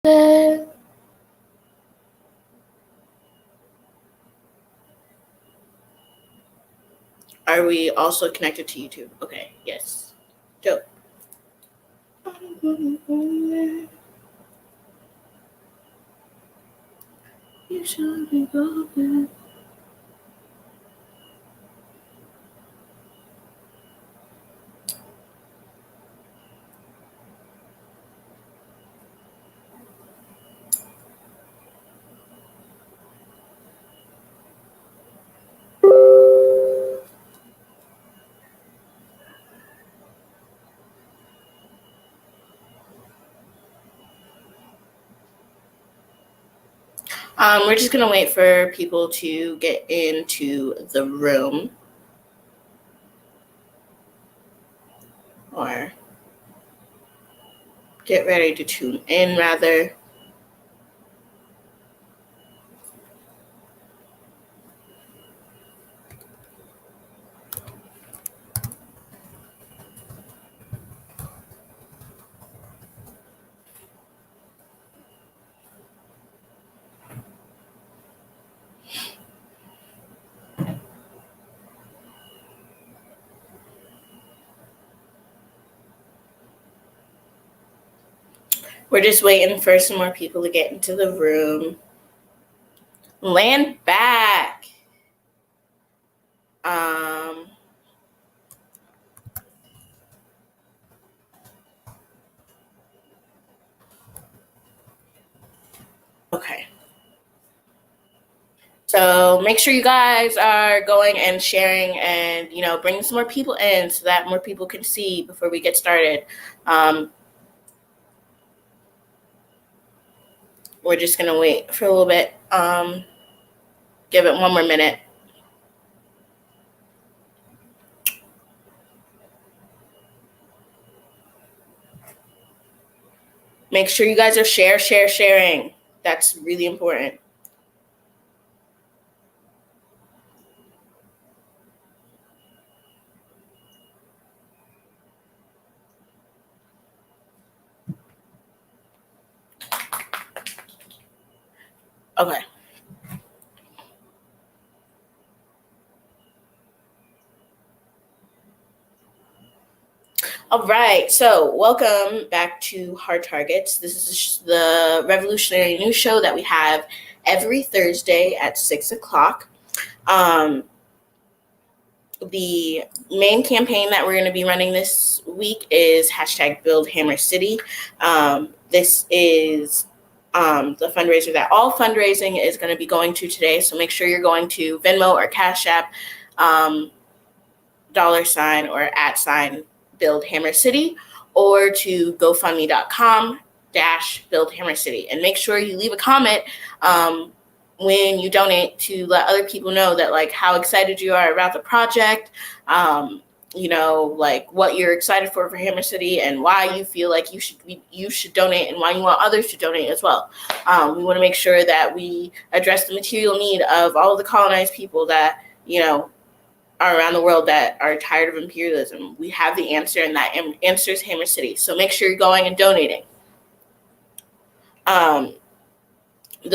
Are we also connected to YouTube? Okay, yes. Dope. You should be golden. We're just gonna wait for people to get into the room, or get ready to tune in, rather. We're just waiting for some more people to get into the room. Land back. Okay. So make sure you guys are going and sharing and, bringing some more people in so that more people can see before we get started. We're just going to wait for a little bit. Give it one more minute. Make sure you guys are sharing. That's really important. Okay. All right, so welcome back to Hard Targets. This is the revolutionary news show that we have every Thursday at 6 o'clock. The main campaign that we're going to be running this week is #BuildHammerCity. This is the fundraiser that all fundraising is going to be going to today, so make sure you're going to Venmo or Cash App, $, or @ Build Hammer City, or to GoFundMe.com/Build Hammer City. And make sure you leave a comment when you donate to let other people know that, like, how excited you are about the project, what you're excited for Hammer City, and why you feel like you should donate, and why you want others to donate as well. We want to make sure that we address the material need of all of the colonized people that, are around the world that are tired of imperialism. We have the answer, and that answer is Hammer City. So make sure you're going and donating. The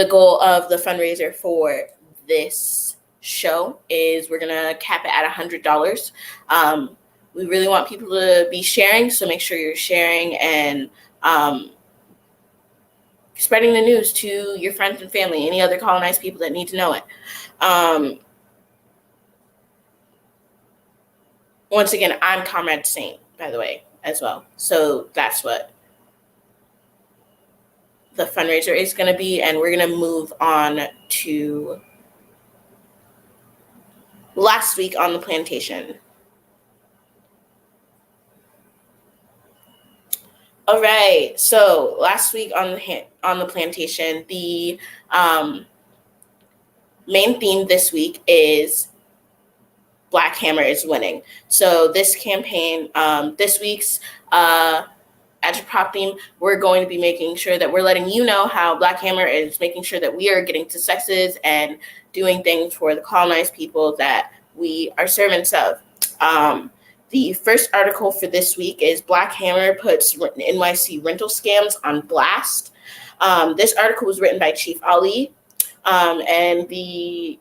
goal of the fundraiser for this show is we're going to cap it at $100. We really want people to be sharing, so make sure you're sharing and spreading the news to your friends and family, any other colonized people that need to know it. Once again, I'm Comrade Saint, by the way, as well. So that's what the fundraiser is going to be, and we're going to move on to last week on the plantation. All right, so last week on the plantation, the main theme this week is Black Hammer is winning. So this campaign, this week's agitprop theme, we're going to be making sure that we're letting you know how Black Hammer is making sure that we are getting to sexes and doing things for the colonized people that we are servants of. The first article for this week is Black Hammer puts NYC rental scams on blast. This article was written by Chief Ali, and the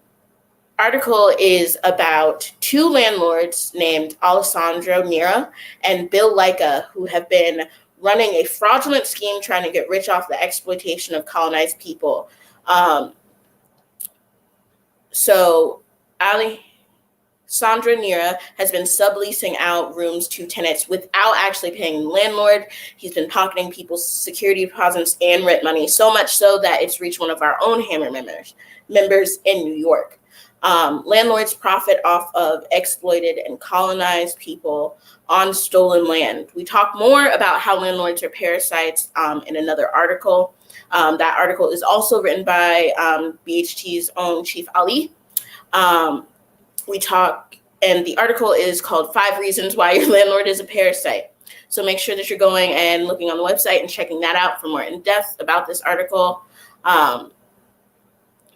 article is about two landlords named Alessandro Nera and Bill Leica, who have been running a fraudulent scheme trying to get rich off the exploitation of colonized people. So Alessandro Nera has been subleasing out rooms to tenants without actually paying the landlord. He's been pocketing people's security deposits and rent money, so much so that it's reached one of our own Hammer members in New York. Landlords profit off of exploited and colonized people on stolen land. We talk more about how landlords are parasites in another article. That article is also written by BHT's own Chief Ali. And the article is called 5 Reasons Why Your Landlord is a Parasite. So make sure that you're going and looking on the website and checking that out for more in-depth about this article.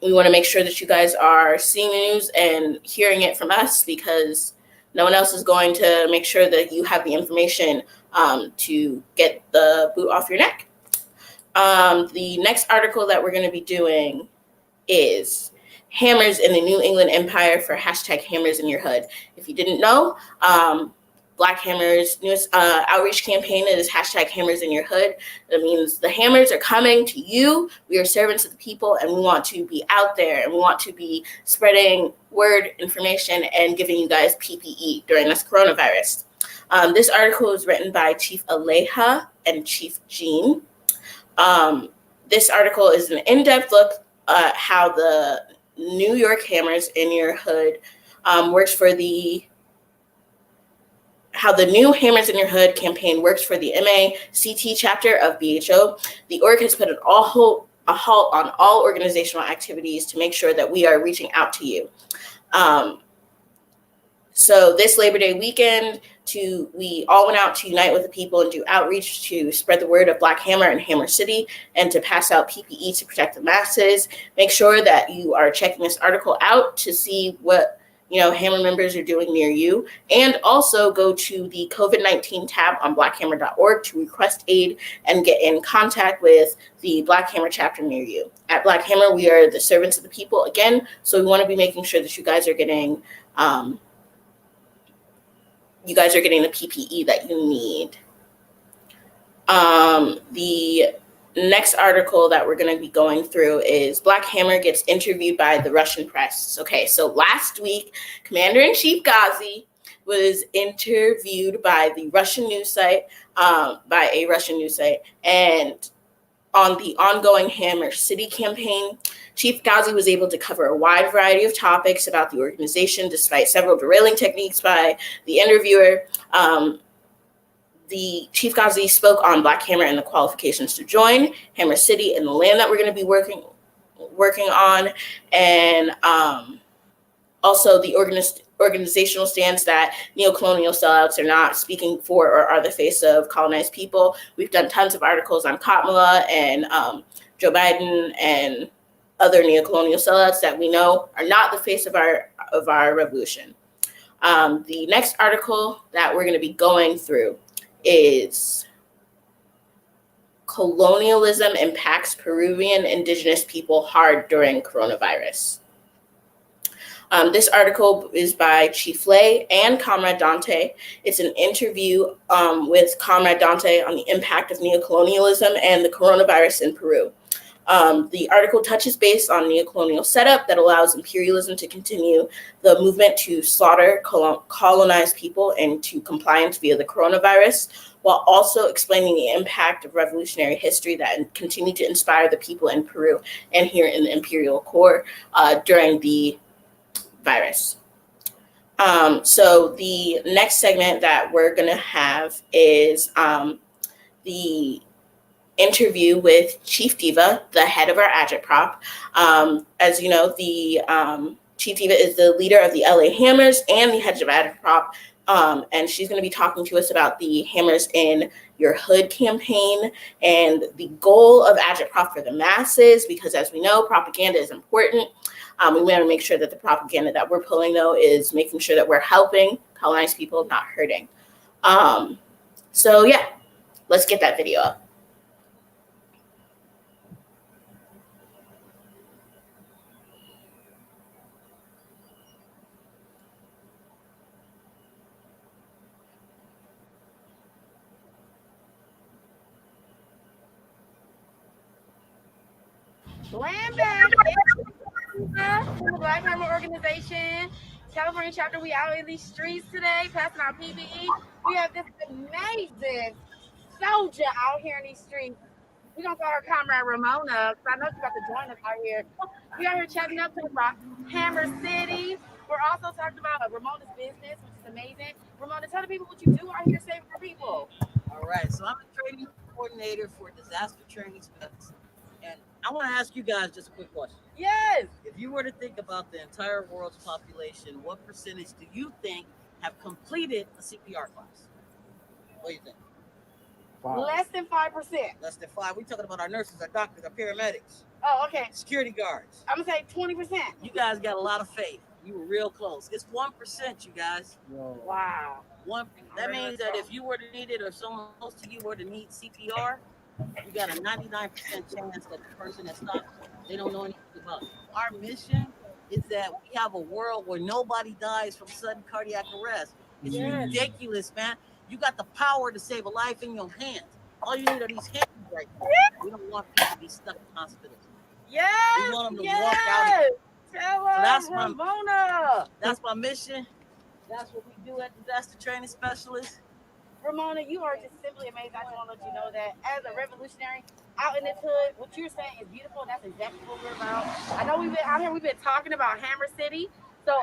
We want to make sure that you guys are seeing the news and hearing it from us, because no one else is going to make sure that you have the information to get the boot off your neck. The next article that we're going to be doing is Hammers in the New England Empire for #Hammers in Your Hood. If you didn't know, Black Hammer's newest outreach campaign is #Hammers in Your Hood. That means the Hammers are coming to you. We are servants of the people, and we want to be out there, and we want to be spreading word, information, and giving you guys PPE during this coronavirus. This article is written by Chief Aleha and Chief Jean. This article is an in-depth look at how the New York Hammers in Your Hood works for how the new Hammers in Your Hood campaign works for the MACT chapter of BHO. The org has put a halt on all organizational activities to make sure that we are reaching out to you. So this Labor Day weekend, we all went out to unite with the people and do outreach to spread the word of Black Hammer in Hammer City and to pass out PPE to protect the masses. Make sure that you are checking this article out to see what Hammer members are doing near you, and also go to the COVID-19 tab on blackhammer.org to request aid and get in contact with the Black Hammer chapter near you. At Black Hammer, we are the servants of the people again, so we want to be making sure that you guys are getting the PPE that you need. The next article that we're going to be going through is Black Hammer gets interviewed by the Russian press. Okay, so last week, Commander-in-Chief Ghazi was interviewed by the Russian news site, and on the ongoing Hammer City campaign, Chief Ghazi was able to cover a wide variety of topics about the organization, despite several derailing techniques by the interviewer. The Chief Ghazi spoke on Black Hammer and the qualifications to join Hammer City and the land that we're going to be working on, and also the organizational stance that neocolonial sellouts are not speaking for or are the face of colonized people. We've done tons of articles on Kamala and Joe Biden and other neocolonial sellouts that we know are not the face of our revolution. The next article that we're going to be going through is Colonialism Impacts Peruvian Indigenous People Hard During Coronavirus. This article is by Chief Lay and Comrade Dante. It's an interview with Comrade Dante on the impact of neocolonialism and the coronavirus in Peru. The article touches base on neocolonial setup that allows imperialism to continue the movement to slaughter colonized people into compliance via the coronavirus, while also explaining the impact of revolutionary history that continued to inspire the people in Peru and here in the imperial core during the virus. So the next segment that we're going to have is the interview with Chief Diva, the head of our agitprop. As you know, the Chief Diva is the leader of the LA Hammers and the head of agitprop, and she's going to be talking to us about the Hammers in Your Hood campaign and the goal of agitprop for the masses, because as we know, propaganda is important. We want to make sure that the propaganda that we're pulling, though, is making sure that we're helping colonized people, not hurting. So yeah, let's get that video up. Land back from the Black Hammer Organization, California chapter. We out in these streets today, passing out PPE. We have this amazing soldier out here in these streets. We're gonna call her Comrade Ramona, because I know she's about to join us out here. We out here chatting up to the rock, Hammer City. We're also talking about Ramona's business, which is amazing. Ramona, tell the people what you do out here saving our people. All right, so I'm a training coordinator for disaster training specialists, and I want to ask you guys just a quick question. Yes. If you were to think about the entire world's population, what percentage do you think have completed a CPR class? What do you think? Less than 5%. Less than 5. We're talking about our nurses, our doctors, our paramedics, Oh, okay. security guards. I'm gonna say 20%. You guys got a lot of faith. You were real close. It's 1%, you guys. Wow. That means that if you were to need it, or someone close to you were to need CPR, you got a 99% chance that the person that stopped, they don't know anything about it. Our mission is that we have a world where nobody dies from sudden cardiac arrest. It's ridiculous, man. You got the power to save a life in your hands. All you need are these hands right now. We don't want people to be stuck in hospitals. Yes. We want them to walk out. Tell us, Ramona. That's my mission. That's what we do at Disaster Training Specialists. Ramona, you are just simply amazing. I just want to let you know that as a revolutionary out in this hood, what you're saying is beautiful. That's exactly what we're about. I know we've been out here, we've been talking about Hammer City. So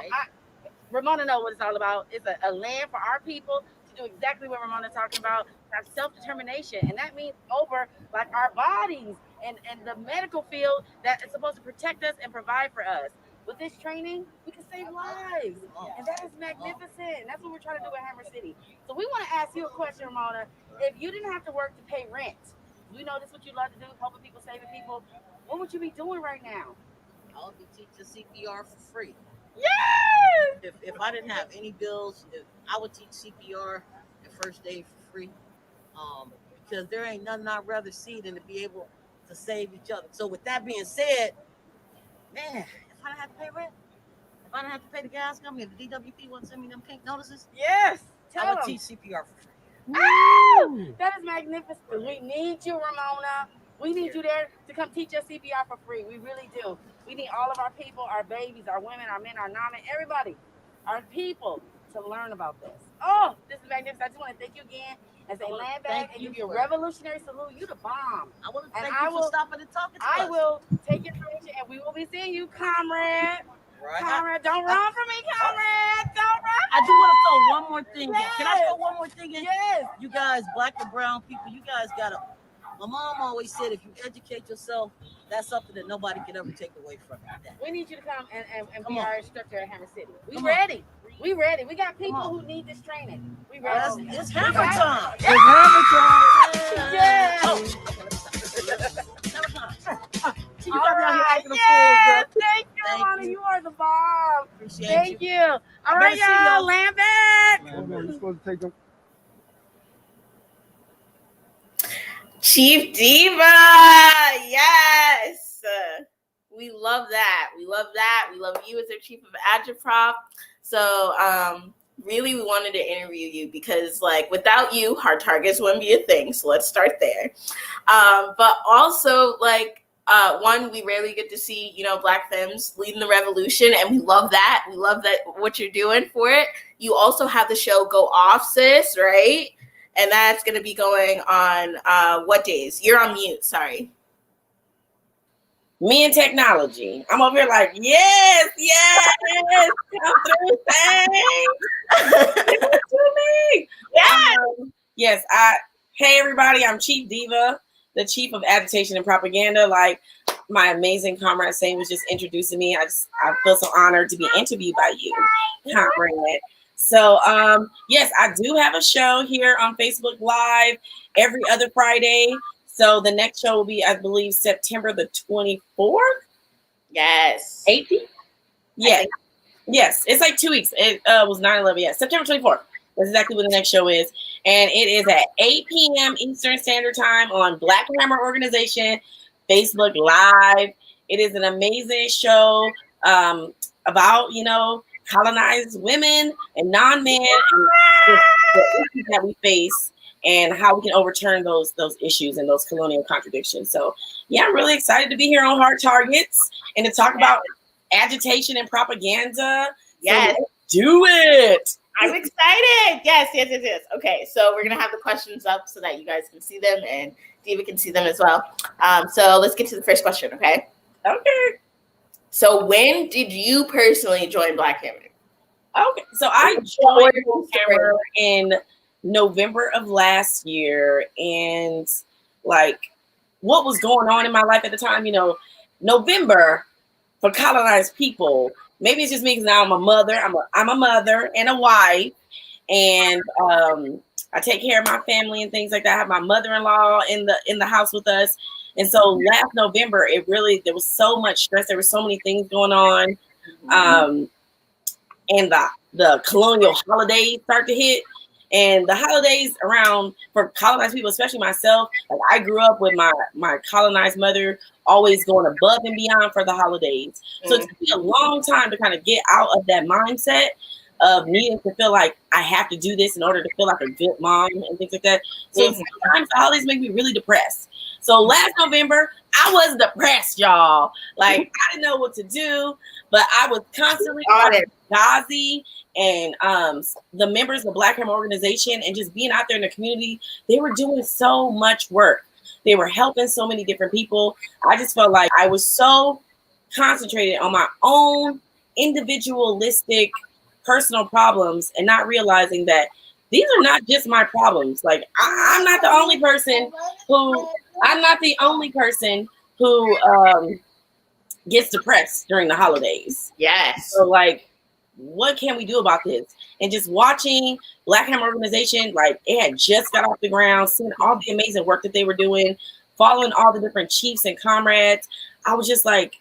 Ramona knows what it's all about. It's a land for our people to do exactly what Ramona's talking about. Have self-determination. And that means over like our bodies and the medical field that is supposed to protect us and provide for us. With this training, we can save lives. And that is magnificent. That's what we're trying to do at Hammer City. So we want to ask you a question, Ramona. If you didn't have to work to pay rent, we know this is what you love to do, helping people, saving people. What would you be doing right now? I would be teaching CPR for free. Yes! If I didn't have any bills, I would teach CPR and first aid for free. Because there ain't nothing I'd rather see than to be able to save each other. So with that being said, man, if I didn't have to pay rent, if I didn't have to pay the gas company, if the DWP wouldn't send me them pink notices, yes, I would teach CPR for free. Oh, that is magnificent. We need you, Ramona. We need you there to come teach us CPR for free. We really do. We need all of our people, our babies, our women, our men, our non-men, everybody, our people to learn about this. Oh, this is magnificent. I just want to thank you again and say land back and give you a revolutionary salute. You the bomb. I want to thank you for stopping and talking to us. I will take your information and we will be seeing you, comrade. Right. Comrade, don't run from me, comrade. Don't run. I do want to throw one more thing. Yes. Can I throw one more thing in? Yes. You guys, black and brown people, you guys got to. My mom always said, if you educate yourself, that's something that nobody can ever take away from you. We need you to come and be our instructor at Hammer City. We ready. We ready. We got people who need this training. We ready. It's Hammer time. It's Hammer time. Yeah. Oh. You got me out here acting a fool, girl. Thank you, Ramona. You are the bomb. Thank you. All right, y'all. Land back. You're supposed to take them. Chief Diva, yes, we love that. We love that. We love you as our chief of Agitprop. So, really, we wanted to interview you because, like, without you, hard targets wouldn't be a thing. So let's start there. But also, like, one, we rarely get to see, Black femmes leading the revolution, and we love that. We love that what you're doing for it. You also have the show Go Off, Sis, right? And that's going to be going on what days? You're on mute, sorry. Me and technology. I'm over here like, yes, come through, thanks. Yes, hey everybody, I'm Chief Diva, the Chief of Agitation and Propaganda. Like my amazing comrade Sane was just introducing me. I feel so honored to be interviewed by you, comrade. So, yes, I do have a show here on Facebook Live every other Friday. So the next show will be, I believe, September the 24th. Yes. 18th? Yeah. Yes. It's like 2 weeks. It was 9/11. Yeah. September 24th. That's exactly what the next show is. And it is at 8 p.m. Eastern Standard Time on Black Hammer Organization, Facebook Live. It is an amazing show about, colonized women and non-men and the issues that we face. and how we can overturn those issues and those colonial contradictions. So yeah, I'm really excited to be here on Hard Targets and to talk about agitation and propaganda. Yes. So let's do it. I'm excited. Yes. Okay, so we're gonna have the questions up so that you guys can see them and Diva can see them as well. So let's get to the first question, okay? Okay. So when did you personally join Black Hammer? Okay, so I joined Black Hammer in November of last year, and like what was going on in my life at the time, November for colonized people. Maybe it's just me because now I'm a mother. I'm a mother and a wife, and I take care of my family and things like that. I have my mother-in-law in the house with us, and so last November, there was so much stress. There were so many things going on, and the colonial holidays start to hit. And the holidays around for colonized people, especially myself, like I grew up with my colonized mother always going above and beyond for the holidays. So it took me a long time to kind of get out of that mindset of needing to feel like I have to do this in order to feel like a good mom and things like that. So sometimes the holidays make me really depressed. So last November, I was depressed, y'all. Like I didn't know what to do, but I was constantly on Gazi and the members of the Black Hammer organization and just being out there in the community. They were doing so much work. They were helping so many different people. I just felt like I was so concentrated on my own individualistic personal problems and not realizing that these are not just my problems. Like I'm not the only person who gets depressed during the holidays. Yes. So like, what can we do about this? And just watching Black Hammer organization, like it had just got off the ground, seeing all the amazing work that they were doing, following all the different chiefs and comrades. I was just like,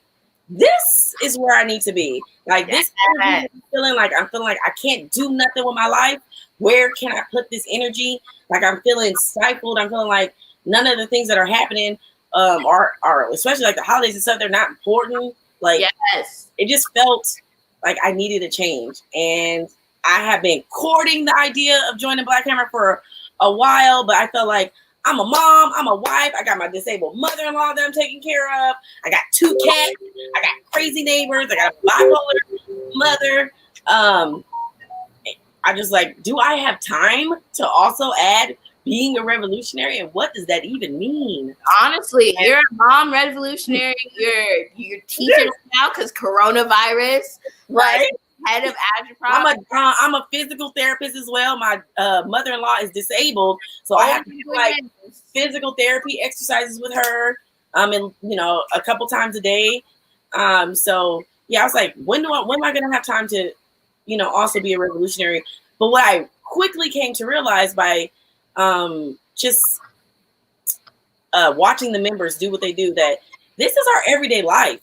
this is where I need to be. Like this energy, I'm feeling like I can't do nothing with my life. Where can I put this energy? Like I'm feeling stifled. I'm feeling like none of the things that are happening are especially like the holidays and stuff, they're not important. Like it just felt like I needed a change. And I have been courting the idea of joining Black Hammer for a while, but I felt like I'm a mom, I'm a wife, I got my disabled mother-in-law that I'm taking care of, I got 2 cats, I got crazy neighbors, I got a bipolar mother. I just like, do I have time to also add being a revolutionary, and what does that even mean? Honestly, you're a mom revolutionary. You're teaching now because coronavirus, right? Head of agriculture. I'm a physical therapist as well. My mother-in-law is disabled, so I have to do like physical therapy exercises with her. And a couple times a day. So yeah, I was like, when am I gonna have time to, also be a revolutionary? But what I quickly came to realize by just watching the members do what they do, that this is our everyday life.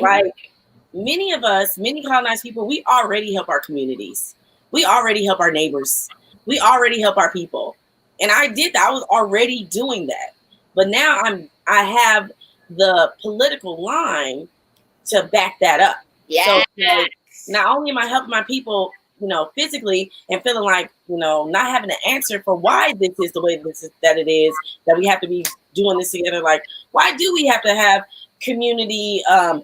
Like many of us, many colonized people, we already help our communities. We already help our neighbors. We already help our people. And I did that. I was already doing that. But now I have the political line to back that up. So like, not only am I helping my people, physically and feeling like, not having an answer for why this is the way that it is, that we have to be doing this together. Like, why do we have to have community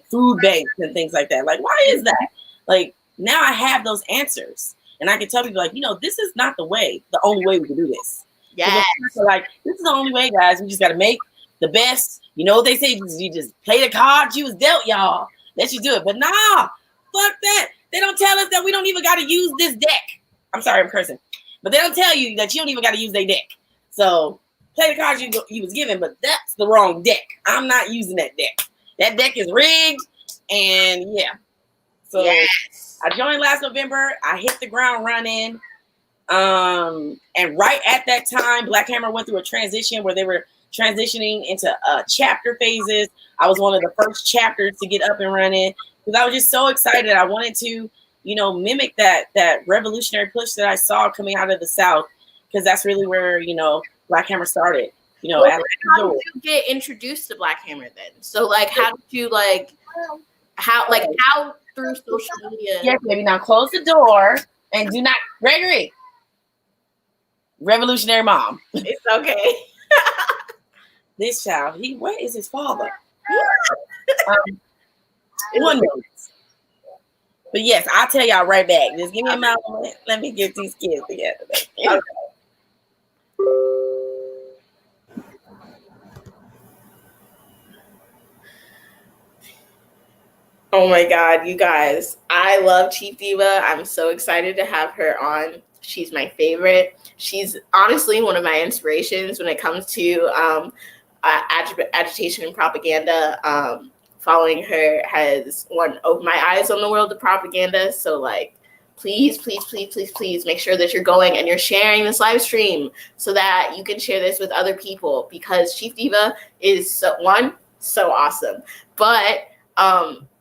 food banks and things like that? Like, why is that? Like, now I have those answers and I can tell people like, this is not the only way we can do this. Yeah. Like, this is the only way, guys. We just got to make the best. They say you just play the cards you was dealt, y'all. Let's just do it. But nah, fuck that. They don't tell us that we don't even got to use this deck. I'm sorry, I'm cursing. But they don't tell you that you don't even got to use their deck. So play the cards you was given, but that's the wrong deck. I'm not using that deck. That deck is rigged. And yeah. So I joined last November. I hit the ground running. And right at that time, Black Hammer went through a transition where they were transitioning into chapter phases. I was one of the first chapters to get up and running because I was just so excited. I wanted to, mimic that revolutionary push that I saw coming out of the South, because that's really where, Black Hammer started. How did you get introduced to Black Hammer then? So like, how did you how through social media? Yes, baby. Now close the door and do not, Gregory. revolutionary mom. It's okay. This child, what is his father? 1 minute. But yes, I'll tell y'all right back. Just give me a moment. Let me get these kids together. Okay. Oh my God, you guys. I love Chief Diva. I'm so excited to have her on. She's my favorite. She's honestly one of my inspirations when it comes to agitation and propaganda. Following her has opened my eyes on the world of propaganda. So like, please, please, please, please, please make sure that you're going and you're sharing this live stream so that you can share this with other people, because Chief Diva is so awesome. But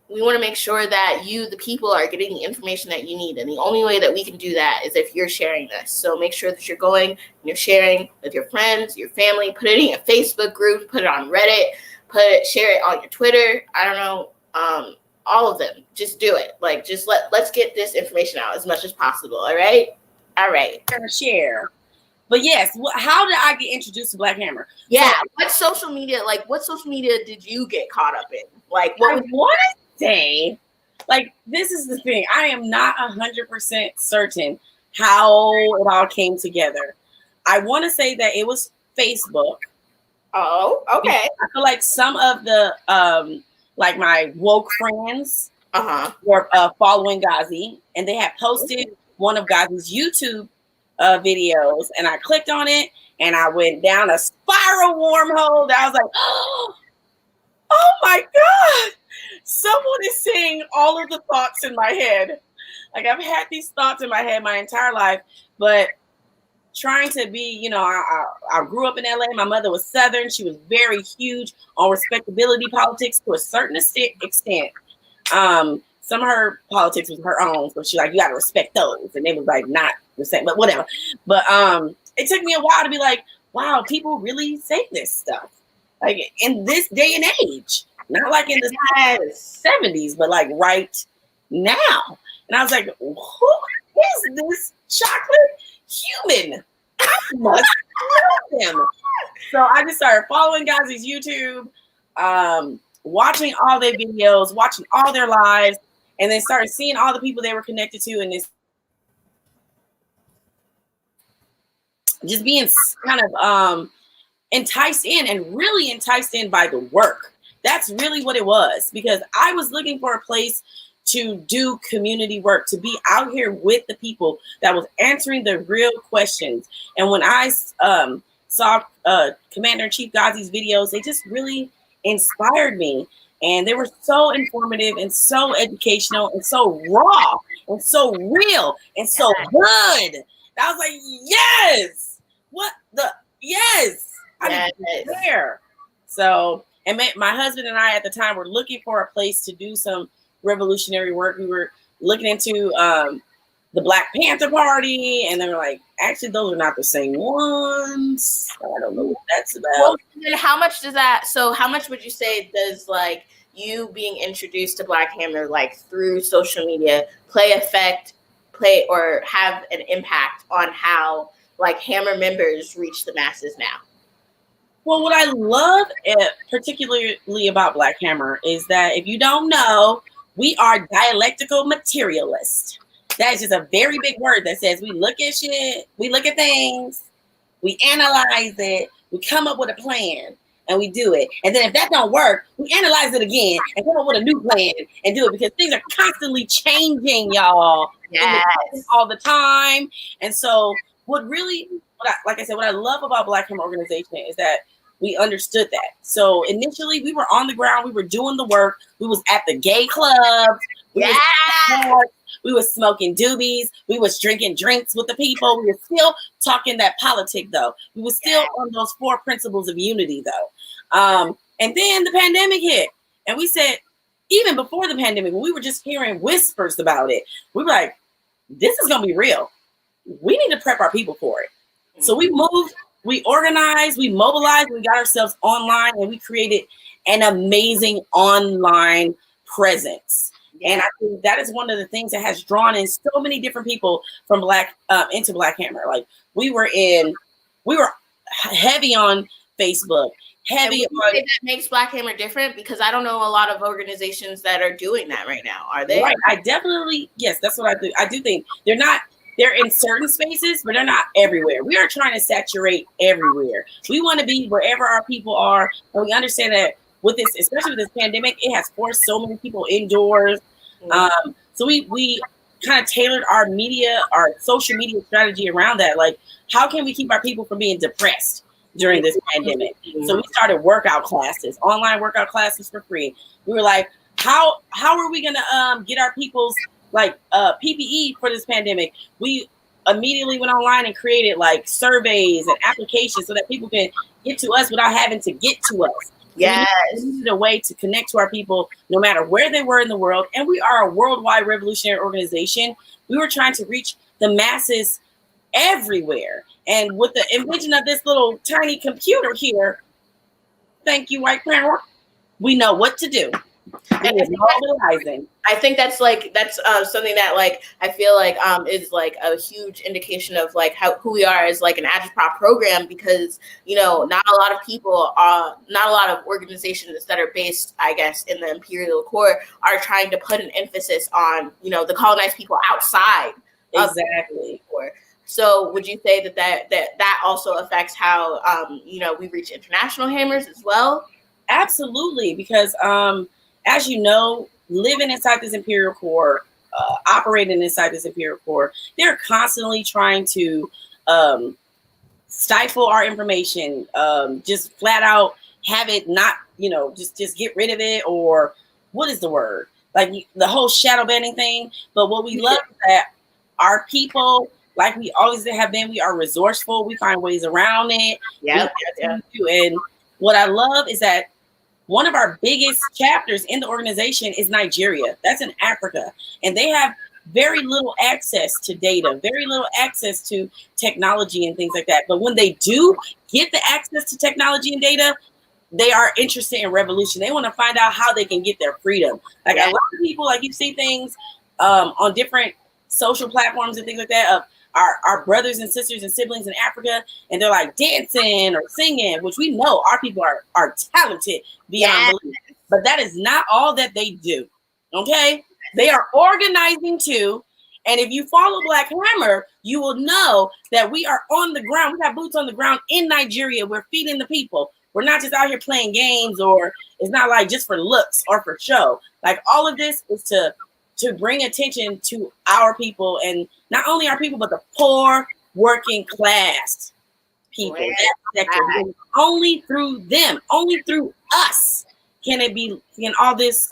we want to make sure that you, the people, are getting the information that you need. And the only way that we can do that is if you're sharing this. So make sure that you're going and you're sharing with your friends, your family, put it in your Facebook group, put it on Reddit, share it on your Twitter. I don't know, all of them. Just do it. Like, just let's get this information out as much as possible. All right. Share. But yes, how did I get introduced to Black Hammer? Yeah. So, what social media did you get caught up in? Like, what I want to say, like, this is the thing. I am not 100% certain how it all came together. I want to say that it was Facebook. Oh, okay. I feel like some of the like my woke friends were following Ghazi, and they had posted one of Ghazi's YouTube videos, and I clicked on it, and I went down a spiral wormhole that I was like, oh my God, someone is saying all of the thoughts in my head. Like, I've had these thoughts in my head my entire life, but trying to be, you know, I grew up in LA. My mother was Southern. She was very huge on respectability politics to a certain extent. Some of her politics was her own, so she like, you got to respect those, and they was like not the same, but whatever. But it took me a while to be like, wow, people really say this stuff, like in this day and age, not like in the 70s, but like right now. And I was like, who is this chocolate human? I must know him. So I just started following Ghazi's YouTube, watching all their videos, watching all their lives, and then started seeing all the people they were connected to, and this just being kind of enticed in, and really enticed in by the work. That's really what it was, because I was looking for a place to do community work, to be out here with the people that was answering the real questions. And when I saw Commander-in-Chief Ghazi's videos, they just really inspired me. And they were so informative and so educational and so raw and so real and so good. I was like, yes, yes, I'm there. So, and my husband and I at the time were looking for a place to do some revolutionary work. We were looking into the Black Panther Party, and they were like, actually, those are not the same ones. I don't know what that's about. Well, then how much would you say does like you being introduced to Black Hammer like through social media play or have an impact on how like Hammer members reach the masses now? Well, what I love particularly about Black Hammer is that, if you don't know, we are dialectical materialists. That is just a very big word that says we look at shit, we look at things, we analyze it, we come up with a plan, and we do it. And then if that don't work, we analyze it again and come up with a new plan and do it, because things are constantly changing, y'all. Yes. All the time. And so what I love about Black Hammer Organization is that we understood that. So initially we were on the ground, we were doing the work, we was at the gay clubs, we was smoking doobies, we was drinking drinks with the people, we were still talking that politic though. We were still on those 4 principles of unity though. And then the pandemic hit, and we said, even before the pandemic, when we were just hearing whispers about it, we were like, this is gonna be real. We need to prep our people for it. So we moved, we organized, we mobilized, we got ourselves online, and we created an amazing online presence. Yeah. And I think that is one of the things that has drawn in so many different people from into Black Hammer. Like we were heavy on Facebook, heavy on. That makes Black Hammer different, because I don't know a lot of organizations that are doing that right now. Are they? Right. I definitely, yes, that's what I do. I do think they're in certain spaces, but they're not everywhere. We are trying to saturate everywhere. We want to be wherever our people are. And we understand that with this, especially with this pandemic, it has forced so many people indoors. So we kind of tailored our social media strategy around that. Like, how can we keep our people from being depressed during this pandemic? So we started online workout classes for free. We were like, how are we gonna get our people's PPE for this pandemic? We immediately went online and created like surveys and applications so that people can get to us without having to get to us. Yes. We needed a way to connect to our people no matter where they were in the world. And we are a worldwide revolutionary organization. We were trying to reach the masses everywhere. And with the invention of this little tiny computer here, thank you, white power, we know what to do. I think that's something that like I feel like is like a huge indication of like who we are as like an agitprop program, because not a lot of people not a lot of organizations that are based, I guess, in the imperial core are trying to put an emphasis on the colonized people outside. Exactly. So would you say that also affects how we reach international hammers as well? Absolutely, because as you know, living inside this imperial core, operating inside this imperial core, they're constantly trying to stifle our information, just flat out have it not, just get rid of it, or what is the word? Like the whole shadow banning thing. But what we love is that our people, like we always have been, we are resourceful. We find ways around it. Yeah. And what I love is that one of our biggest chapters in the organization is Nigeria. That's in Africa. And they have very little access to data, very little access to technology and things like that. But when they do get the access to technology and data, they are interested in revolution. They want to find out how they can get their freedom. Like a lot of people, like you see things on different social platforms and things like that of our brothers and sisters and siblings in Africa, and they're like dancing or singing, which we know our people are talented beyond belief. But that is not all that they do. Okay? They are organizing too. And if you follow Black Hammer, you will know that we are on the ground. We got boots on the ground in Nigeria. We're feeding the people. We're not just out here playing games, or it's not like just for looks or for show. Like all of this is to bring attention to our people, and not only our people, but the poor working class people. That only through them, only through us can all these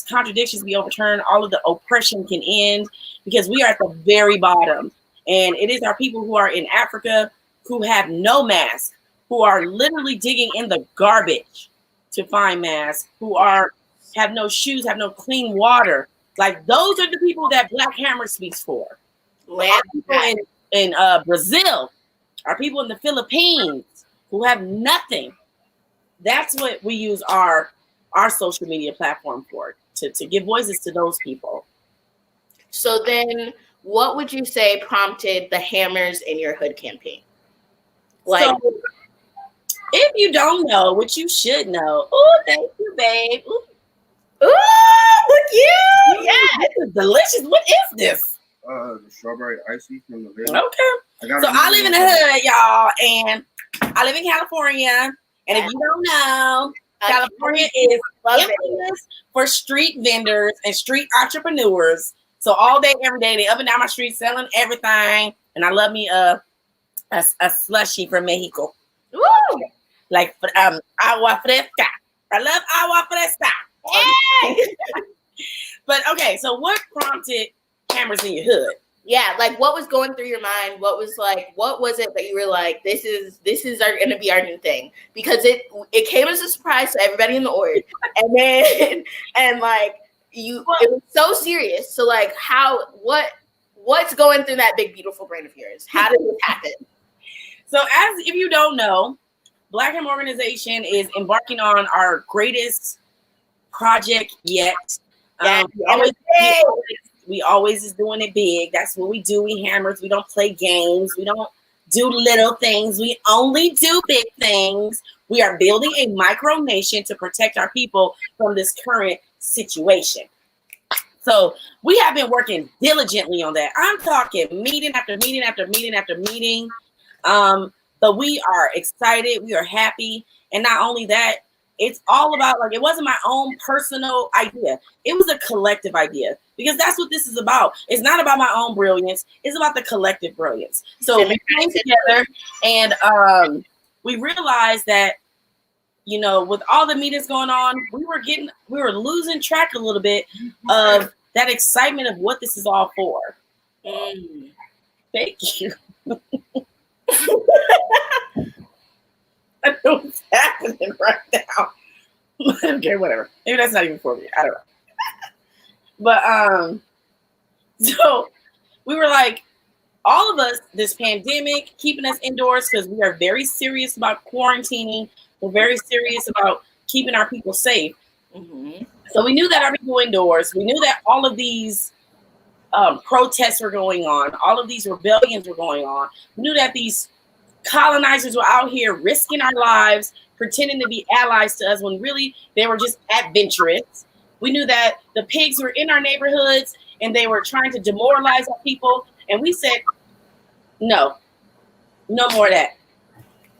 contradictions be overturned, all of the oppression can end, because we are at the very bottom. And it is our people who are in Africa who have no mask, who are literally digging in the garbage to find masks, who have no shoes, have no clean water. Like those are the people that Black Hammer speaks for. Our people in Brazil, our people in the Philippines who have nothing. That's what we use our social media platform for, to give voices to those people. So then what would you say prompted the Hammers in Your Hood campaign? So, if you don't know, which you should know, oh, thank you, babe. Ooh, look you! Yeah, this is delicious. What is this? The strawberry icy from the video. Okay. So I live in the hood, y'all, and I live in California. And if you don't know, California is infamous for street vendors and street entrepreneurs. So all day, every day, they up and down my street selling everything. And I love me a slushy from Mexico. Woo! Like agua fresca. I love agua fresca. Hey! But okay, so what prompted Hammers in Your Hood? Yeah, like what was going through your mind? What was it that you were like, this is going to be our new thing? Because it came as a surprise to everybody in the org, and then it was so serious. So like, what's going through that big beautiful brain of yours? How did this happen? So if you don't know, Black Hammer Organization is embarking on our greatest project yet. Yeah, We always is doing it big. That's what we do. We hammers. We don't play games. We don't do little things. We only do big things. We are building a micro nation to protect our people from this current situation. So we have been working diligently on that. I'm talking meeting after meeting after meeting after meeting. But we are excited. We are happy. And not only that, it's all about, like, it wasn't my own personal idea. It was a collective idea, because that's what this is about. It's not about my own brilliance. It's about the collective brilliance. So we came together and we realized that, you know, with all the meetings going on, we were losing track a little bit of that excitement of what this is all for. Thank you. I know what's happening right now. Okay, whatever. Maybe that's not even for me. I don't know. But so we were like, all of us, this pandemic keeping us indoors, because we are very serious about quarantining. We're very serious about keeping our people safe. Mm-hmm. So we knew that our people were indoors. We knew that all of these protests were going on. All of these rebellions were going on. We knew that these colonizers were out here risking our lives, pretending to be allies to us when really they were just adventurous. We knew that the pigs were in our neighborhoods and they were trying to demoralize our people. And we said, no more of that.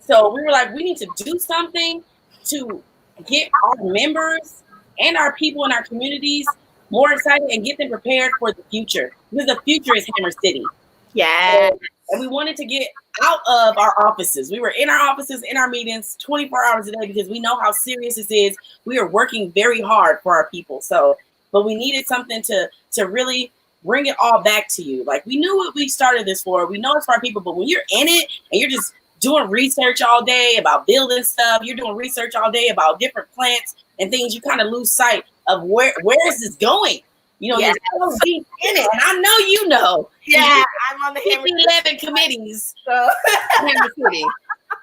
So we were like, we need to do something to get our members and our people in our communities more excited and get them prepared for the future. Because the future is Hammer City. Yeah. And we wanted to get out of our offices. We were in our offices, in our meetings 24 hours a day, because we know how serious this is. We are working very hard for our people. So, but we needed something to really bring it all back to you. Like, we knew what we started this for. We know it's for our people, but when you're in it and you're just doing research all day about building stuff, you're doing research all day about different plants and things, you kind of lose sight of where is this going? You know, Yeah. there's so deep in it. And I know you know. Yeah, I'm on the Hammer 11 committees. So Hammer City.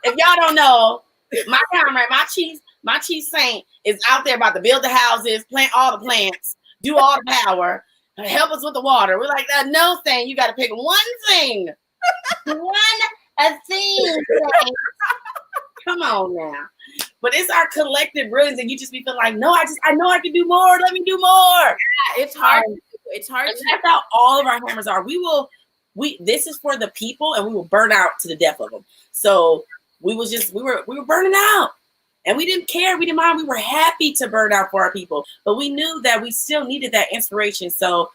If y'all don't know, my comrade, my chief saint is out there about to build the houses, plant all the plants, do all the power, help us with the water. We're like, no thing. You got to pick one thing. A thing. Come on now. But it's our collective brilliance, and you just be feeling like, no, I know I can do more. Let me do more. Yeah, it's hard. It's hard. That's how all of our hammers are. This is for the people, and we will burn out to the death of them. So we were burning out, and we didn't care. We didn't mind. We were happy to burn out for our people, but we knew that we still needed that inspiration. So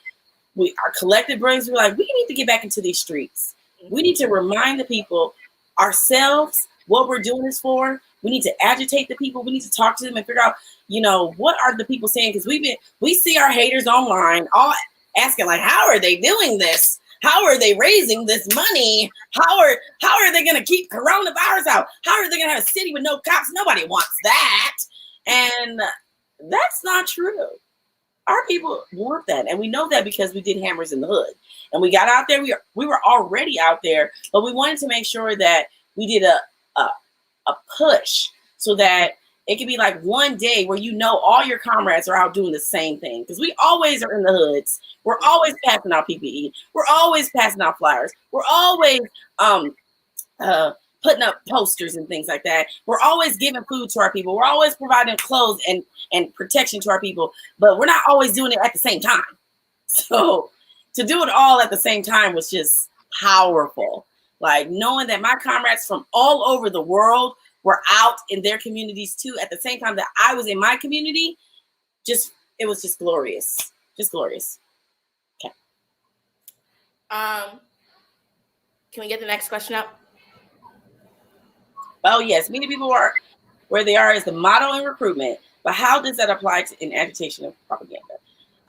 our collective brilliance, we were like, we need to get back into these streets. We need to remind the people ourselves what we're doing this for. We need to agitate the people. We need to talk to them and figure out, you know, what are the people saying? Because we see our haters online all asking, like, how are they doing this? How are they raising this money? How are they going to keep coronavirus out? How are they going to have a city with no cops? Nobody wants that. And that's not true. Our people want that. And we know that because we did Hammers in the Hood. And we got out there. We were already out there, but we wanted to make sure that we did a push so that it could be like one day where, you know, all your comrades are out doing the same thing. Because we always are in the hoods. We're always passing out PPE. We're always passing out flyers. We're always putting up posters and things like that. We're always giving food to our people. We're always providing clothes and protection to our people. But we're not always doing it at the same time. So to do it all at the same time was just powerful. Like, knowing that my comrades from all over the world were out in their communities too at the same time that I was in my community, it was just glorious. Just glorious. Okay. Can we get the next question up? Oh yes, many people are where they are is the motto in recruitment, but how does that apply to in agitation and propaganda?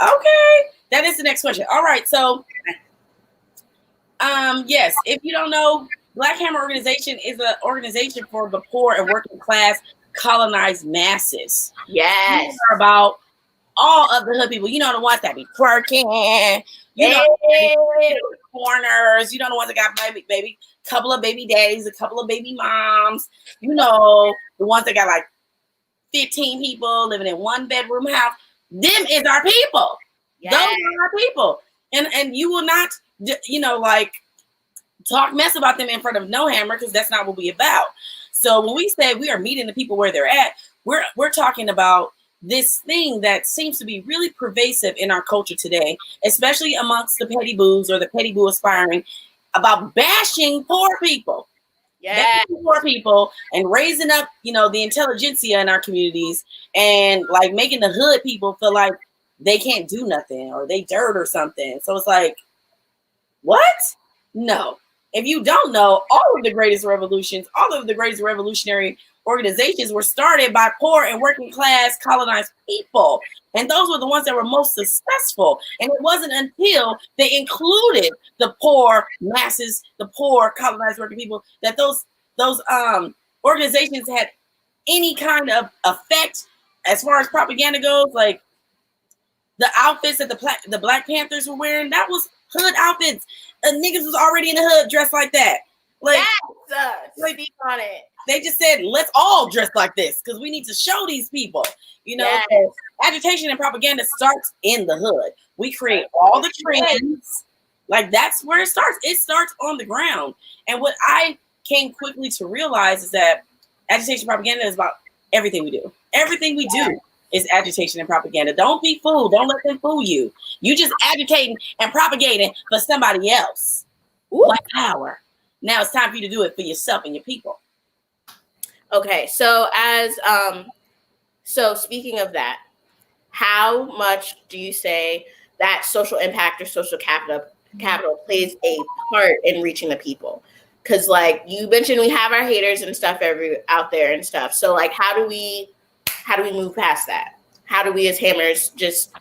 Okay, that is the next question. All right, so yes, if you don't know, Black Hammer Organization is an organization for the poor and working class colonized masses. Yes. Are about all of the hood people. You know, the ones that be twerking, you know, corners, you know, the ones that got baby, couple of baby daddies, a couple of baby moms, you know, the ones that got like 15 people living in one bedroom house. Them is our people. Yes. Those are our people. And you will not, like talk mess about them in front of no hammer, because that's not what we about. So when we say we are meeting the people where they're at, we're talking about this thing that seems to be really pervasive in our culture today, especially amongst the petty boos or the petty boo aspiring, about bashing poor people. Yes. Poor people and raising up, the intelligentsia in our communities, and like making the hood people feel like they can't do nothing or they dirt or something. So it's like, what? No. If you don't know, all of the greatest revolutionary organizations were started by poor and working class colonized people. And those were the ones that were most successful. And it wasn't until they included the poor masses, the poor colonized working people, that those organizations had any kind of effect as far as propaganda goes. Like the outfits that the Black Panthers were wearing, that was hood outfits. Niggas was already in the hood dressed like that. Like, yes, speak on it. They just said, let's all dress like this because we need to show these people. Yes. So agitation and propaganda starts in the hood. We create all the trends. Like, that's where it starts. It starts on the ground. And what I came quickly to realize is that agitation and propaganda is about everything we do. Everything we do is agitation and propaganda. Don't be fooled. Don't let them fool you. You just agitating and propagating for somebody else. Like power. Now it's time for you to do it for yourself and your people. Okay, so so speaking of that, how much do you say that social impact or social capital plays a part in reaching the people? Because like you mentioned, we have our haters and stuff out there and stuff. So like, how do we move past that? How do we as hammers just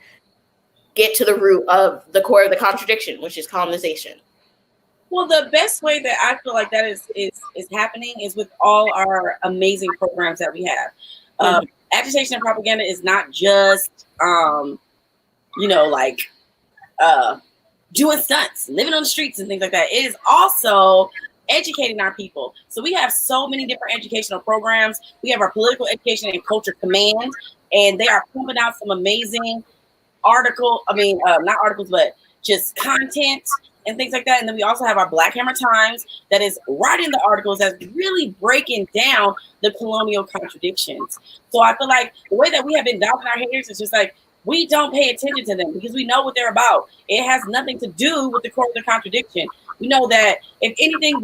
get to the root of the core of the contradiction, which is colonization? Well, the best way that I feel like that is happening is with all our amazing programs that we have. Agitation and propaganda is not just, doing stunts, living on the streets and things like that. It is also educating our people. So we have so many different educational programs. We have our political education and culture command, and they are pumping out some amazing not articles, but just content and things like that. And then we also have our Black Hammer Times that is writing the articles that's really breaking down the colonial contradictions. So I feel like the way that we have been doubting our haters is just like, we don't pay attention to them because we know what they're about. It has nothing to do with the core of the contradiction. We know that if anything,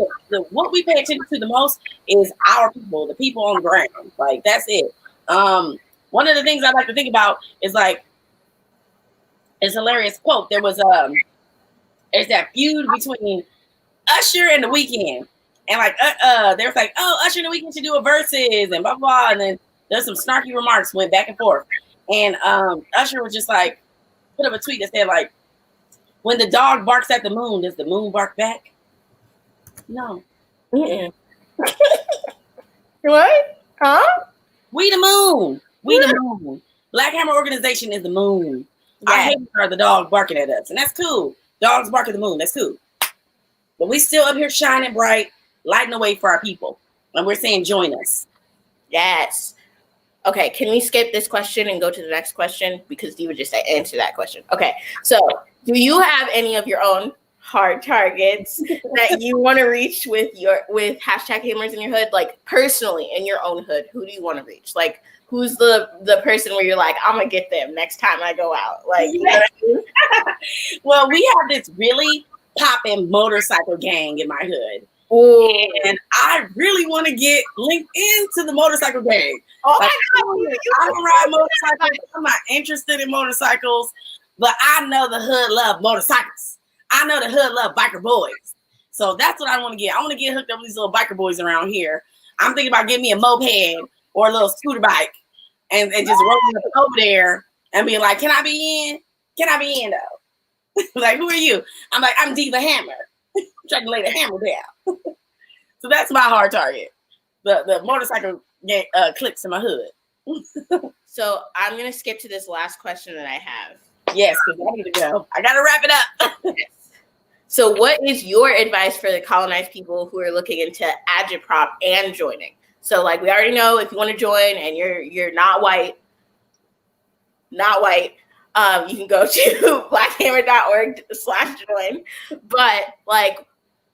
what we pay attention to the most is our people, the people on the ground. Like, that's it. One of the things I like to think about is like, it's a hilarious quote. There was there's that feud between Usher and The Weeknd, and like there was like, oh, Usher and The Weeknd should do a verses and blah blah, and then there's some snarky remarks went back and forth, and Usher was just like put up a tweet that said like, when the dog barks at the moon, does the moon bark back? No. Mm-mm. What? Huh? We the moon. We the moon. Black Hammer Organization is the moon. Yeah. Our haters are the dog barking at us, and that's cool. Dogs bark at the moon. That's cool. But we still up here shining bright, lighting the way for our people. And we're saying, join us. Yes. Okay, can we skip this question and go to the next question? Because Diva just answered that question. Okay, so do you have any of your own hard targets that you want to reach with hashtag hammers in your hood? Like personally in your own hood, who do you want to reach? Like, who's the person where you're like, I'm gonna get them next time I go out? Like, you know what I mean? Well, we have this really popping motorcycle gang in my hood. Ooh. And I really want to get linked into the motorcycle gang. Oh like, my God. I don't ride motorcycles. I'm not interested in motorcycles, but I know the hood love motorcycles. I know the hood love biker boys. So that's what I want to get. I want to get hooked up with these little biker boys around here. I'm thinking about getting me a moped or a little scooter bike and just rolling up over there and being like, can I be in? Can I be in though? Like, who are you? I'm like, I'm Diva Hammer. I'm trying to lay the hammer down. So that's my hard target. The motorcycle clicks in my hood. So I'm going to skip to this last question that I have. Yes, because I need to go. I got to wrap it up. So what is your advice for the colonized people who are looking into agitprop and joining? So like we already know if you want to join and you're not white, You can go to blackhammer.org/join. But like,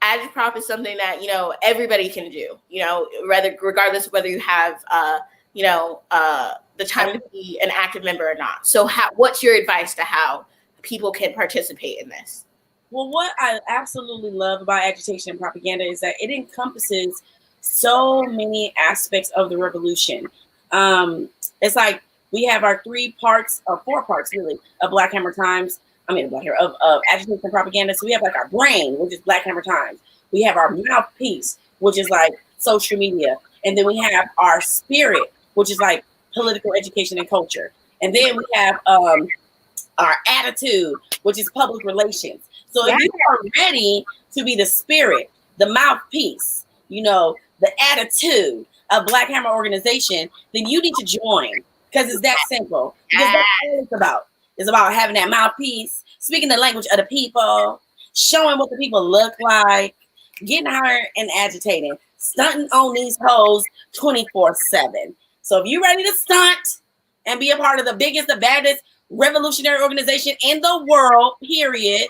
agitprop is something that, you know, everybody can do, you know, regardless of whether you have, the time to be an active member or not. So what's your advice to how people can participate in this? Well, what I absolutely love about agitation and propaganda is that it encompasses so many aspects of the revolution. It's like we have our 3 parts, or 4 parts really, of Black Hammer Times. I mean, of agitation and propaganda. So we have like our brain, which is Black Hammer Times. We have our mouthpiece, which is like social media. And then we have our spirit, which is like political education and culture. And then we have our attitude, which is public relations. So if you are ready to be the spirit, the mouthpiece, you know, the attitude of Black Hammer organization, then you need to join, because it's that simple. Because that's what it's about. It's about having that mouthpiece, speaking the language of the people, showing what the people look like, getting higher and agitating, stunting on these hoes 24/7. So if you're ready to stunt and be a part of the biggest, the baddest revolutionary organization in the world, period,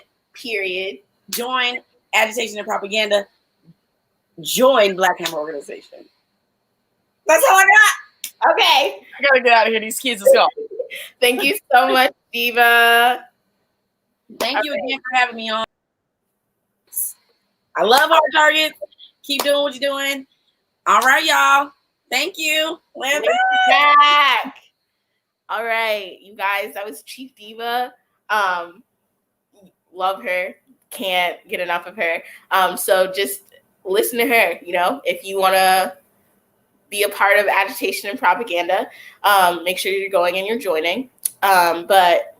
join agitation and propaganda. Join Black Hammer organization. That's all I got. Okay. I gotta get out of here. These kids is gone. Thank you so much, Diva. Thank you again for having me on. I love Hard Targets. Keep doing what you're doing. All right, y'all. Thank you. Back. All right, you guys, that was Chief Diva. Love her. Can't get enough of her. So just listen to her, you know, if you want to be a part of agitation and propaganda, make sure you're going and you're joining. But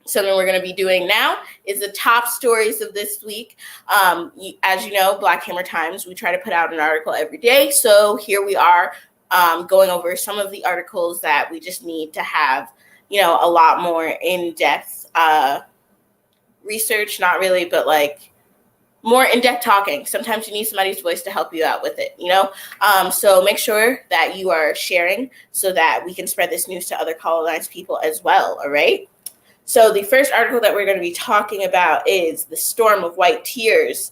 something we're going to be doing now is the top stories of this week. As you know, Black Hammer Times, we try to put out an article every day. So here we are going over some of the articles that we just need to have, you know, a lot more in-depth research, not really, but like more in-depth talking. Sometimes you need somebody's voice to help you out with it, you know? So make sure that you are sharing so that we can spread this news to other colonized people as well, all right? So the first article that we're going to be talking about is the storm of white tears.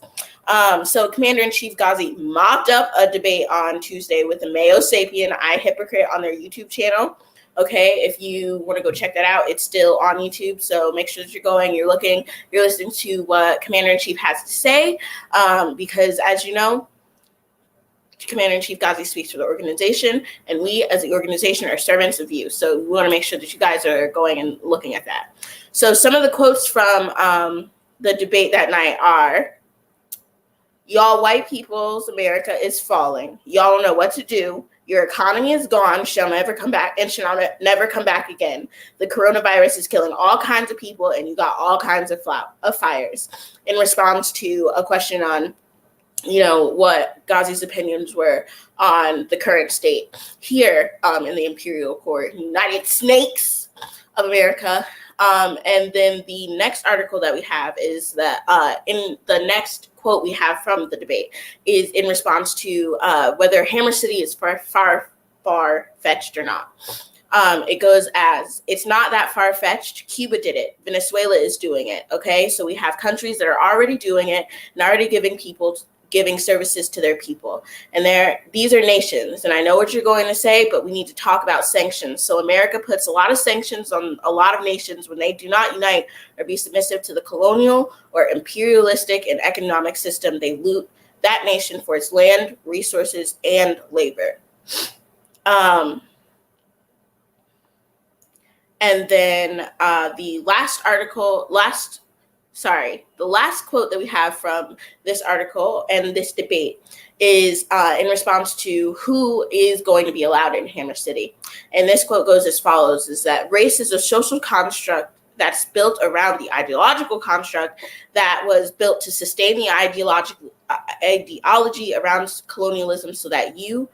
So Commander-in-Chief Ghazi mopped up a debate on Tuesday with the Mayo Sapien I Hypocrite on their YouTube channel. Okay, if you want to go check that out, it's still on YouTube. So make sure that you're going, you're looking, you're listening to what Commander-in-Chief has to say. Because as you know, Commander-in-Chief Ghazi speaks for the organization, and we as the organization are servants of you. So we want to make sure that you guys are going and looking at that. So some of the quotes from the debate that night are, "Y'all white people's America is falling. Y'all don't know what to do. Your economy is gone, shall never come back, and shall never come back again. The coronavirus is killing all kinds of people, and you got all kinds of fires." In response to a question on, you know, what Ghazi's opinions were on the current state here in the Imperial Court, United Snakes of America. And then the next article that we have is that in the next quote we have from the debate is in response to whether Hammer City is far-fetched or not. It goes as, "It's not that far-fetched. Cuba did it. Venezuela is doing it." Okay, so we have countries that are already doing it and already giving services to their people. And these are nations. And I know what you're going to say, but we need to talk about sanctions. So America puts a lot of sanctions on a lot of nations when they do not unite or be submissive to the colonial or imperialistic and economic system. They loot that nation for its land, resources, and labor. And then the last quote that we have from this article and this debate is in response to who is going to be allowed in Hammer City. And this quote goes as follows, is that race is a social construct that's built around the ideological construct that was built to sustain the ideology around colonialism so that you,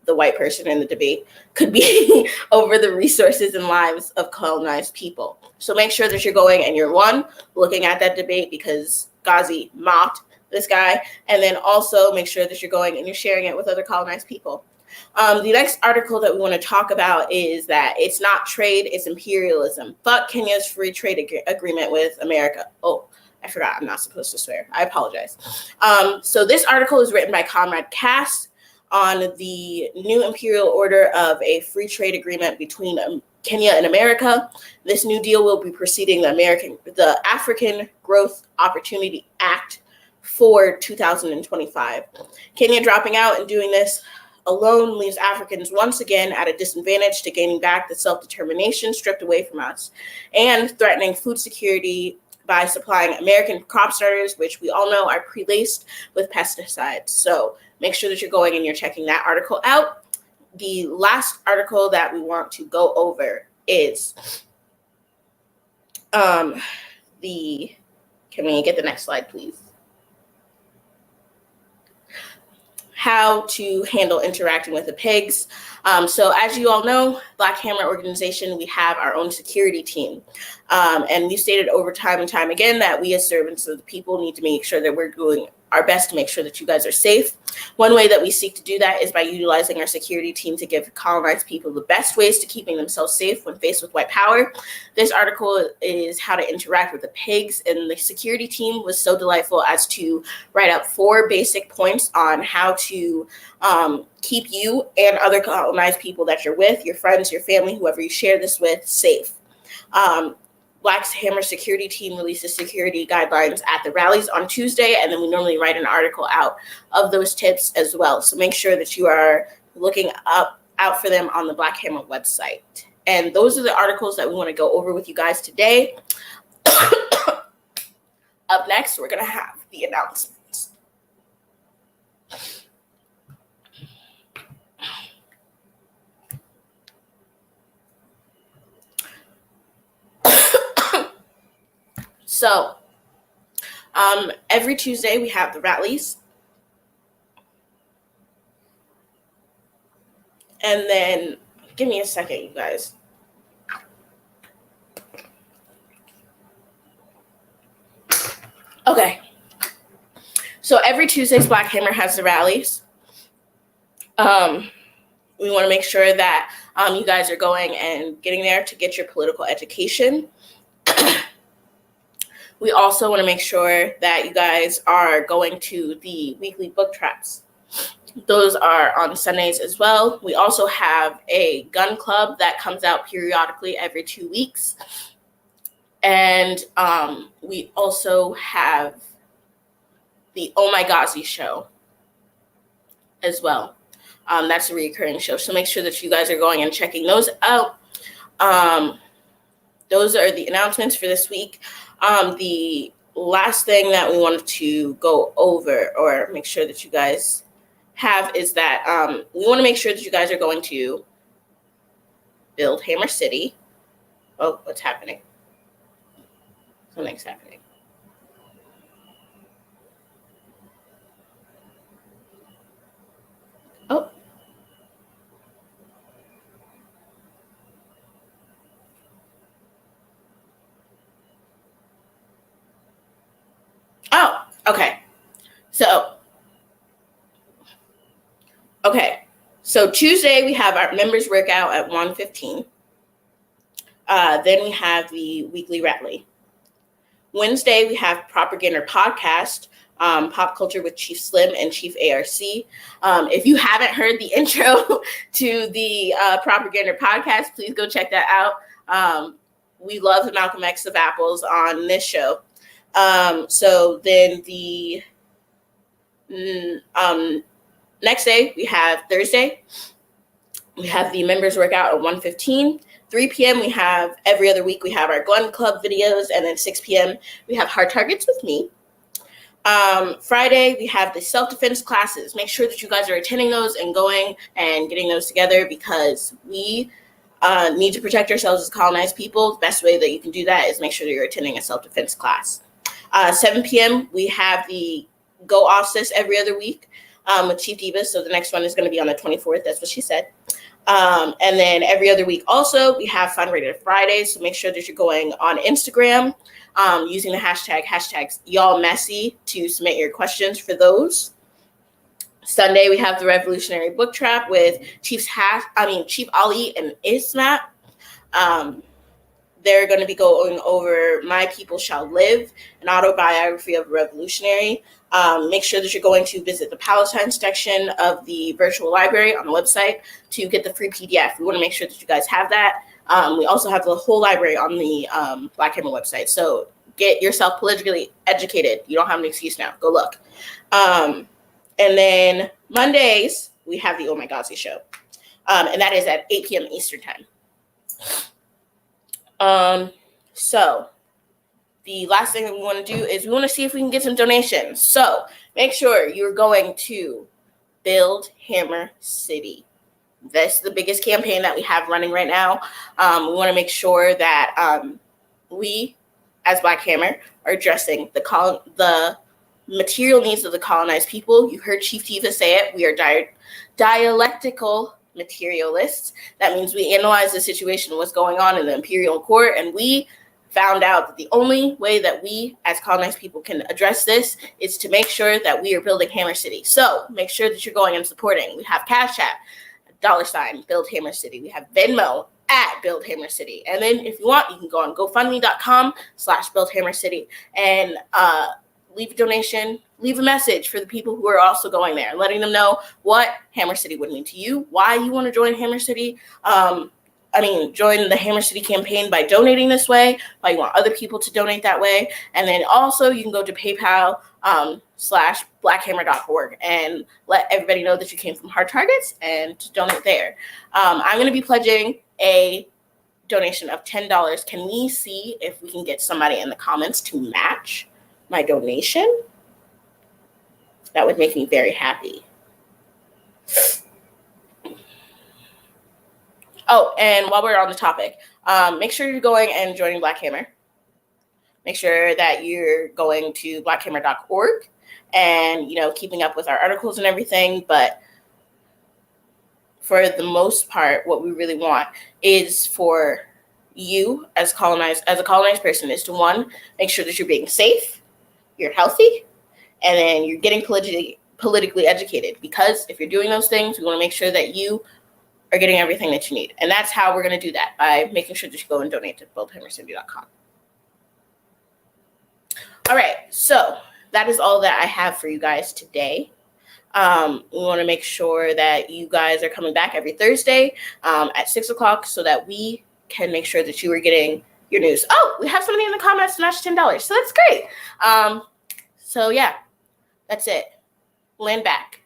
the white person in the debate, could be over the resources and lives of colonized people. So make sure that you're going and you're looking at that debate because Ghazi mocked this guy, and then also make sure that you're going and you're sharing it with other colonized people. The next article that we want to talk about is that it's not trade, it's imperialism. Fuck Kenya's free trade agreement with America. Oh, I forgot. I'm not supposed to swear. I apologize. So this article is written by Comrade Cass on the new imperial order of a free trade agreement between Kenya and America. This new deal will be preceding the African Growth Opportunity Act for 2025. Kenya dropping out and doing this alone leaves Africans once again at a disadvantage to gaining back the self-determination stripped away from us, and threatening food security by supplying American crop starters, which we all know are pre-laced with pesticides. So make sure that you're going and you're checking that article out. The last article that we want to go over is can we get the next slide, please? How to handle interacting with the pigs. So as you all know, Black Hammer organization, we have our own security team. And we stated over time and time again that we as servants of the people need to make sure that we're doing our best to make sure that you guys are safe. One way that we seek to do that is by utilizing our security team to give colonized people the best ways to keeping themselves safe when faced with white power. This article is how to interact with the pigs, and the security team was so delightful as to write up 4 basic points on how to keep you and other colonized people that you're with, your friends, your family, whoever you share this with, safe. Black Hammer security team releases security guidelines at the rallies on Tuesday, and then we normally write an article out of those tips as well. So make sure that you are looking out for them on the Black Hammer website. And those are the articles that we want to go over with you guys today. Up next, we're going to have the announcements. So, every Tuesday we have the rallies. And then, give me a second, you guys. Okay. So every Tuesdays, Black Hammer has the rallies. We want to make sure that you guys are going and getting there to get your political education. We also want to make sure that you guys are going to the weekly book traps. Those are on Sundays as well. We also have a gun club that comes out periodically every 2 weeks. And we also have the Oh My Ghazi show as well. That's a recurring show. So make sure that you guys are going and checking those out. Those are the announcements for this week. The last thing that we wanted to go over or make sure that you guys have is that we want to make sure that you guys are going to build Hammer City. Oh, what's happening? Something's happening. Oh. Oh, okay. So Tuesday we have our members workout at 1:15. Then we have the weekly rally. Wednesday we have Propaganda Podcast, Pop Culture with Chief Slim and Chief ARC. If you haven't heard the intro to the Propaganda Podcast, please go check that out. We love the Malcolm X of Apples on this show. So then the next day, we have Thursday. We have the members workout at 1:15. 3 p.m. we have every other week, we have our Gun Club videos. And then 6 p.m. we have Hard Targets with me. Friday, we have the self-defense classes. Make sure that you guys are attending those and going and getting those together because we need to protect ourselves as colonized people. The best way that you can do that is make sure that you're attending a self-defense class. 7 p.m. we have the Go Off Sis every other week with Chief Diva. So the next one is going to be on the 24th. That's what she said. And then every other week also, we have Fun Rated Fridays. So make sure that you're going on Instagram using the hashtags y'all messy to submit your questions for those. Sunday, we have the Revolutionary Book Trap with Chief Ali and Ismat. They're going to be going over My People Shall Live, an autobiography of a revolutionary. Make sure that you're going to visit the Palestine section of the virtual library on the website to get the free PDF. We want to make sure that you guys have that. We also have the whole library on the Black Hammer website. So get yourself politically educated. You don't have an excuse now. Go look. And then Mondays, we have the Oh My Ghazi show. And that is at 8 p.m. Eastern time. So the last thing that we want to do is we want to see if we can get some donations. So make sure you're going to Build Hammer City. That's the biggest campaign that we have running right now. We want to make sure that we, as Black Hammer, are addressing the material needs of the colonized people. You heard Chief Diva say it. We are dialectical materialists. That means we analyze the situation, what's going on in the imperial court, and we found out that the only way that we as colonized people can address this is to make sure that we are building Hammer City. So make sure that you're going and supporting. We have Cash App, $ Build Hammer City. We have Venmo at Build Hammer City. And then if you want, you can go on GoFundMe.com/Build Hammer City and leave a donation, leave a message for the people who are also going there, letting them know what Hammer City would mean to you, why you want to join Hammer City. Join the Hammer City campaign by donating this way, why you want other people to donate that way. And then also you can go to PayPal/blackhammer.org and let everybody know that you came from Hard Targets and to donate there. I'm going to be pledging a donation of $10. Can we see if we can get somebody in the comments to match my donation? That would make me very happy. Oh, and while we're on the topic, make sure you're going and joining Black Hammer. Make sure that you're going to blackhammer.org and, keeping up with our articles and everything. But for the most part, what we really want is for you as a colonized person is to, one, make sure that you're being safe, you're healthy, and then you're getting politically educated. Because if you're doing those things, we want to make sure that you are getting everything that you need. And that's how we're going to do that, by making sure that you go and donate to buildhammercity.com. All right, so that is all that I have for you guys today. We want to make sure that you guys are coming back every Thursday at 6 o'clock so that we can make sure that you are getting your news. Oh, we have somebody in the comments to match $10. So that's great. So yeah, that's it. Land back.